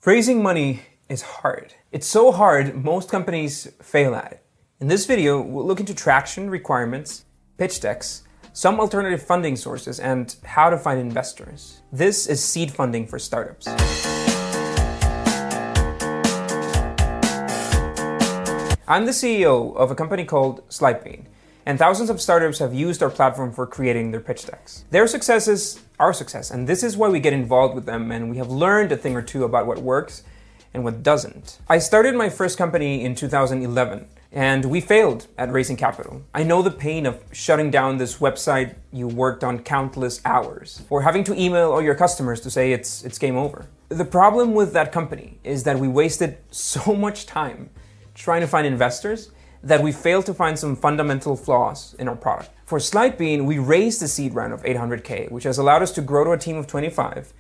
Raising money is hard. It's so hard, most companies fail at it. In this video, we'll look into traction requirements, pitch decks, some alternative funding sources, and how to find investors. This is seed funding for startups. I'm the CEO of a company called Slidebean, and thousands of startups have used our platform for creating their pitch decks. Their success is our success, and this is why we get involved with them, and we have learned a thing or two about what works and what doesn't. I started my first company in 2011, and we failed at raising capital. I know the pain of shutting down this website you worked on countless hours, or having to email all your customers to say it's game over. The problem with that company is that we wasted so much time trying to find investors that we failed to find some fundamental flaws in our product. For Slidebean, we raised the seed round of $800K, which has allowed us to grow to a team of 25,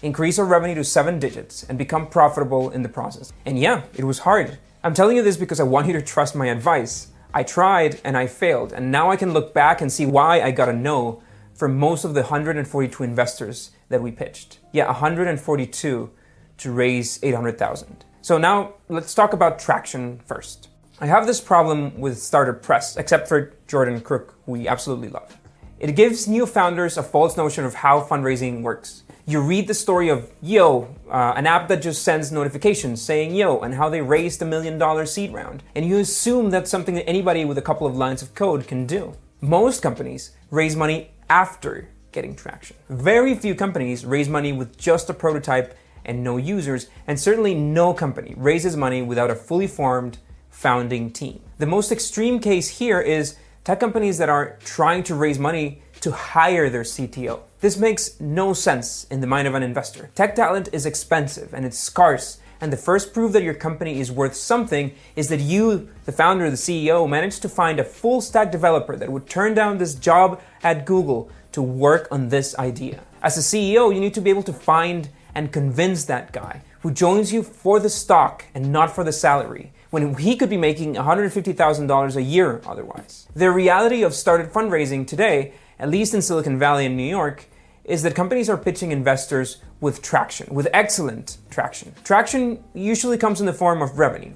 increase our revenue to 7 digits, and become profitable in the process. And yeah, it was hard. I'm telling you this because I want you to trust my advice. I tried and I failed, and now I can look back and see why I got a no from most of the 142 investors that we pitched. Yeah, 142 to raise 800,000. So now let's talk about traction first. I have this problem with Startup Press, except for Jordan Crook, who we absolutely love. It gives new founders a false notion of how fundraising works. You read the story of Yo, an app that just sends notifications saying Yo, and how they raised $1 million seed round. And you assume that's something that anybody with a couple of lines of code can do. Most companies raise money after getting traction. Very few companies raise money with just a prototype and no users, and certainly no company raises money without a fully formed founding team. The most extreme case here is tech companies that are trying to raise money to hire their CTO. This makes no sense in the mind of an investor. Tech talent is expensive and it's scarce, and the first proof that your company is worth something is that you, the founder, the CEO, managed to find a full stack developer that would turn down this job at Google to work on this idea. As a CEO, you need to be able to find and convince that guy who joins you for the stock and not for the salary, when he could be making $150,000 a year otherwise. The reality of startup fundraising today, at least in Silicon Valley and New York, is that companies are pitching investors with traction, with excellent traction. Traction usually comes in the form of revenue.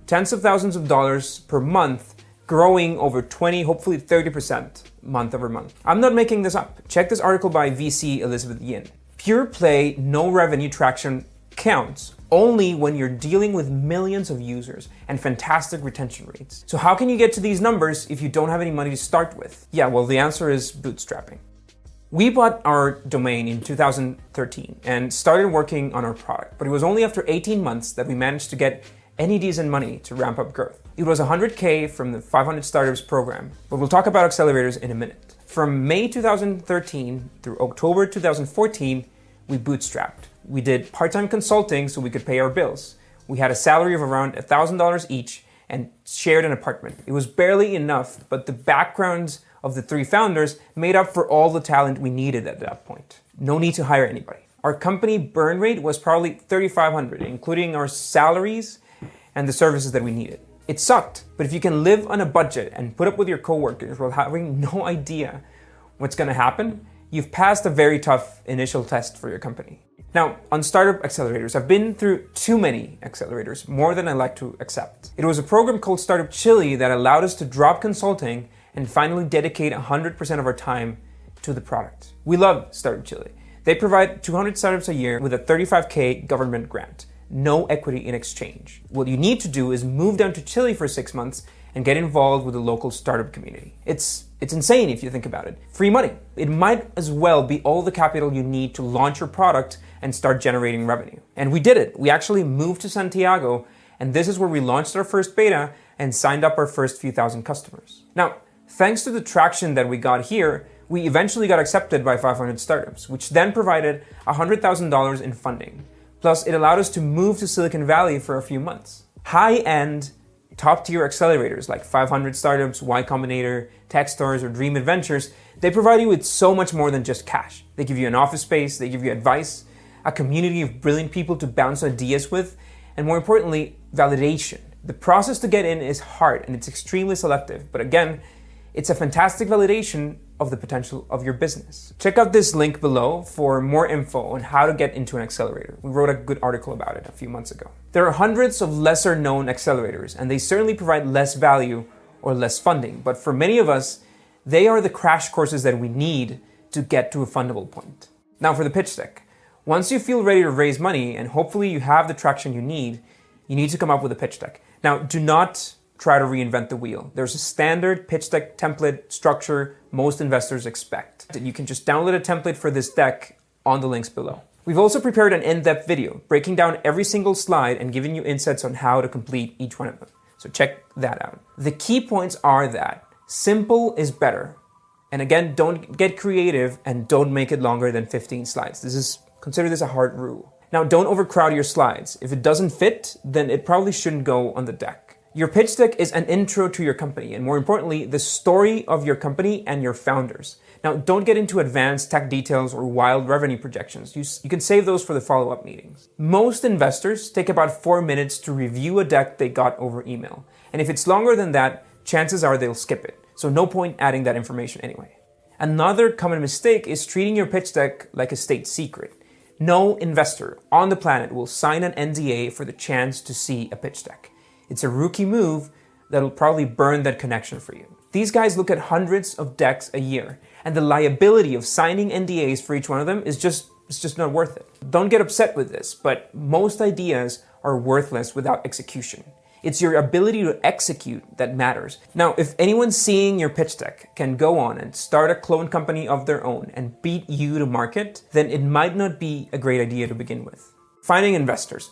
Tens of thousands of dollars per month, growing over 20, hopefully 30% month over month. I'm not making this up. Check this article by VC Elizabeth Yin. Pure play, no revenue traction counts only when you're dealing with millions of users and fantastic retention rates. So how can you get to these numbers if you don't have any money to start with? Yeah, well, the answer is bootstrapping. We bought our domain in 2013 and started working on our product, but it was only after 18 months that we managed to get any decent money to ramp up growth. It was 100K from the 500 Startups program, but we'll talk about accelerators in a minute. From May 2013 through October 2014, we bootstrapped. We did part-time consulting so we could pay our bills. We had a salary of around $1,000 each and shared an apartment. It was barely enough, but the backgrounds of the three founders made up for all the talent we needed at that point. No need to hire anybody. Our company burn rate was probably $3,500, including our salaries and the services that we needed. It sucked, but if you can live on a budget and put up with your coworkers while having no idea what's gonna happen, you've passed a very tough initial test for your company. Now, on startup accelerators, I've been through too many accelerators, more than I like to accept. It was a program called Startup Chili that allowed us to drop consulting and finally dedicate 100% of our time to the product. We love Startup Chili. They provide 200 startups a year with a $35K government grant, no equity in exchange. What you need to do is move down to Chile for 6 months and get involved with the local startup community. It's insane if you think about it. Free money. It might as well be all the capital you need to launch your product and start generating revenue. And we did it. We actually moved to Santiago, and this is where we launched our first beta and signed up our first few thousand customers. Now, thanks to the traction that we got here, we eventually got accepted by 500 startups, which then provided $100,000 in funding. Plus, it allowed us to move to Silicon Valley for a few months. High-end, top-tier accelerators like 500 Startups, Y Combinator, Techstars, or Dream Adventures, they provide you with so much more than just cash. They give you an office space, they give you advice, a community of brilliant people to bounce ideas with, and more importantly, validation. The process to get in is hard and it's extremely selective, but again, it's a fantastic validation of the potential of your business. Check out this link below for more info on how to get into an accelerator. We wrote a good article about it a few months ago. There are hundreds of lesser known accelerators, and they certainly provide less value or less funding. But for many of us, they are the crash courses that we need to get to a fundable point. Now for the pitch deck. Once you feel ready to raise money and hopefully you have the traction you need to come up with a pitch deck. Now, do not try to reinvent the wheel. There's a standard pitch deck template structure most investors expect. You can just download a template for this deck on the links below. We've also prepared an in-depth video breaking down every single slide and giving you insights on how to complete each one of them. So check that out. The key points are that simple is better. And again, don't get creative and don't make it longer than 15 slides. Consider this a hard rule. Now, don't overcrowd your slides. If it doesn't fit, then it probably shouldn't go on the deck. Your pitch deck is an intro to your company, and more importantly, the story of your company and your founders. Now, don't get into advanced tech details or wild revenue projections. You can save those for the follow-up meetings. Most investors take about 4 minutes to review a deck they got over email. And if it's longer than that, chances are they'll skip it. So no point adding that information anyway. Another common mistake is treating your pitch deck like a state secret. No investor on the planet will sign an NDA for the chance to see a pitch deck. It's a rookie move that'll probably burn that connection for you. These guys look at hundreds of decks a year, and the liability of signing NDAs for each one of them is just not worth it. Don't get upset with this, but most ideas are worthless without execution. It's your ability to execute that matters. Now, if anyone seeing your pitch deck can go on and start a clone company of their own and beat you to market, then it might not be a great idea to begin with. Finding investors.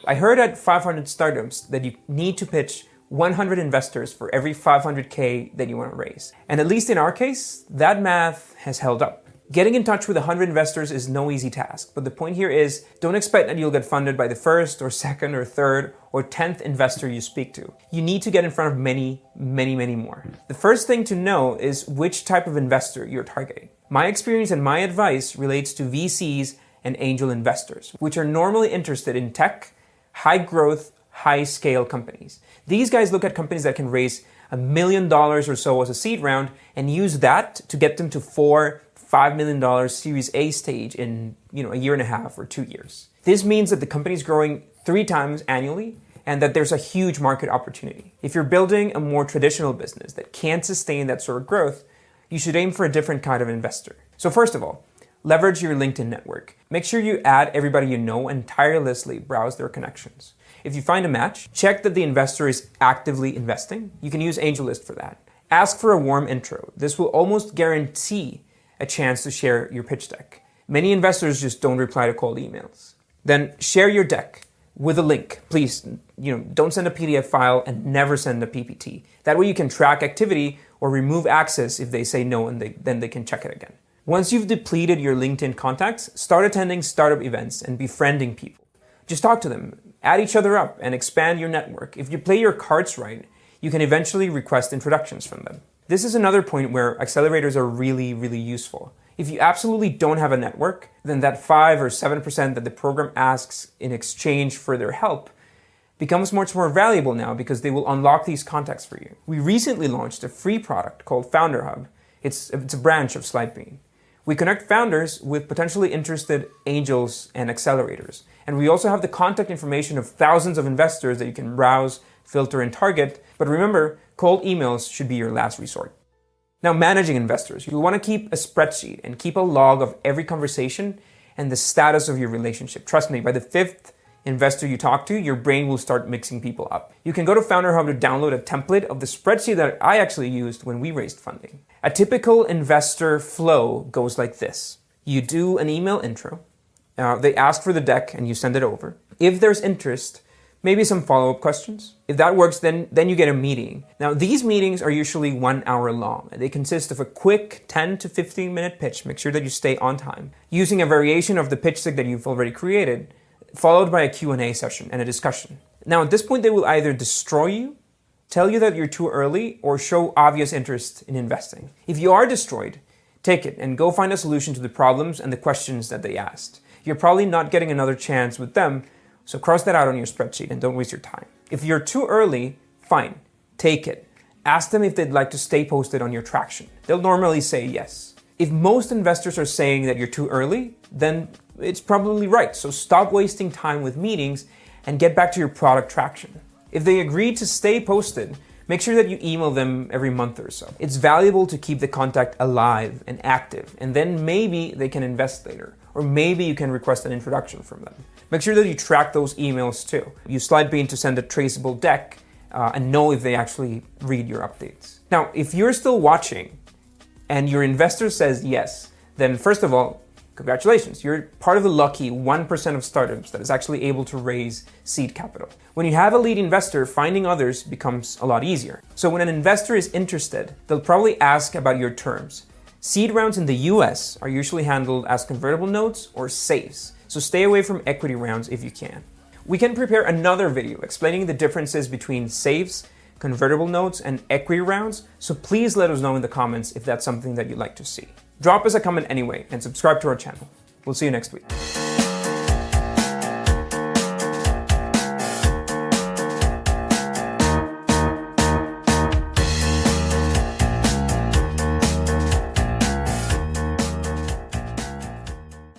I heard at 500 startups that you need to pitch 100 investors for every 500K that you want to raise. And at least in our case, that math has held up. Getting in touch with 100 investors is no easy task, but the point here is don't expect that you'll get funded by the first or second or third or 10th investor you speak to. You need to get in front of many, many, many more. The first thing to know is which type of investor you're targeting. My experience and my advice relates to VCs and angel investors, which are normally interested in tech, high growth, high scale companies. These guys look at companies that can raise $1 million or so as a seed round and use that to get them to $5 million Series A stage in a year and a half or 2 years. This means that the company is growing 3 times annually and that there's a huge market opportunity. If you're building a more traditional business that can't sustain that sort of growth, you should aim for a different kind of investor. So first of all, leverage your LinkedIn network. Make sure you add everybody you know and tirelessly browse their connections. If you find a match, check that the investor is actively investing. You can use AngelList for that. Ask for a warm intro. This will almost guarantee a chance to share your pitch deck. Many investors just don't reply to cold emails. Then share your deck with a link. Please, don't send a PDF file and never send a PPT. That way you can track activity or remove access if they say no and then they can check it again. Once you've depleted your LinkedIn contacts, start attending startup events and befriending people. Just talk to them, add each other up, and expand your network. If you play your cards right, you can eventually request introductions from them. This is another point where accelerators are really, really useful. If you absolutely don't have a network, then that 5 or 7% that the program asks in exchange for their help becomes much more valuable now because they will unlock these contacts for you. We recently launched a free product called Founder Hub. It's a branch of Slidebean. We connect founders with potentially interested angels and accelerators. And we also have the contact information of thousands of investors that you can browse, filter, and target. But remember, cold emails should be your last resort. Now, managing investors. You'll want to keep a spreadsheet and keep a log of every conversation and the status of your relationship. Trust me, by the 5th investor you talk to, your brain will start mixing people up. You can go to Founder Hub to download a template of the spreadsheet that I actually used when we raised funding. A typical investor flow goes like this. You do an email intro. They ask for the deck and you send it over. If there's interest, maybe some follow-up questions. If that works, then you get a meeting. Now, these meetings are usually 1 hour long. They consist of a quick 10 to 15 minute pitch. Make sure that you stay on time. Using a variation of the pitch deck that you've already created, followed by a Q&A session and a discussion. Now, at this point, they will either destroy you, tell you that you're too early, or show obvious interest in investing. If you are destroyed, take it and go find a solution to the problems and the questions that they asked. You're probably not getting another chance with them, so cross that out on your spreadsheet and don't waste your time. If you're too early, fine, take it. Ask them if they'd like to stay posted on your traction. They'll normally say yes. If most investors are saying that you're too early, then it's probably right. So stop wasting time with meetings and get back to your product traction. If they agree to stay posted, make sure that you email them every month or so. It's valuable to keep the contact alive and active, and then maybe they can invest later, or maybe you can request an introduction from them. Make sure that you track those emails too. Use Slidebean to send a traceable deck and know if they actually read your updates. Now, if you're still watching and your investor says yes, then first of all, congratulations, you're part of the lucky 1% of startups that is actually able to raise seed capital. When you have a lead investor, finding others becomes a lot easier. So when an investor is interested, they'll probably ask about your terms. Seed rounds in the US are usually handled as convertible notes or safes, so stay away from equity rounds if you can. We can prepare another video explaining the differences between safes, convertible notes, and equity rounds, so please let us know in the comments if that's something that you'd like to see. Drop us a comment anyway and subscribe to our channel. We'll see you next week.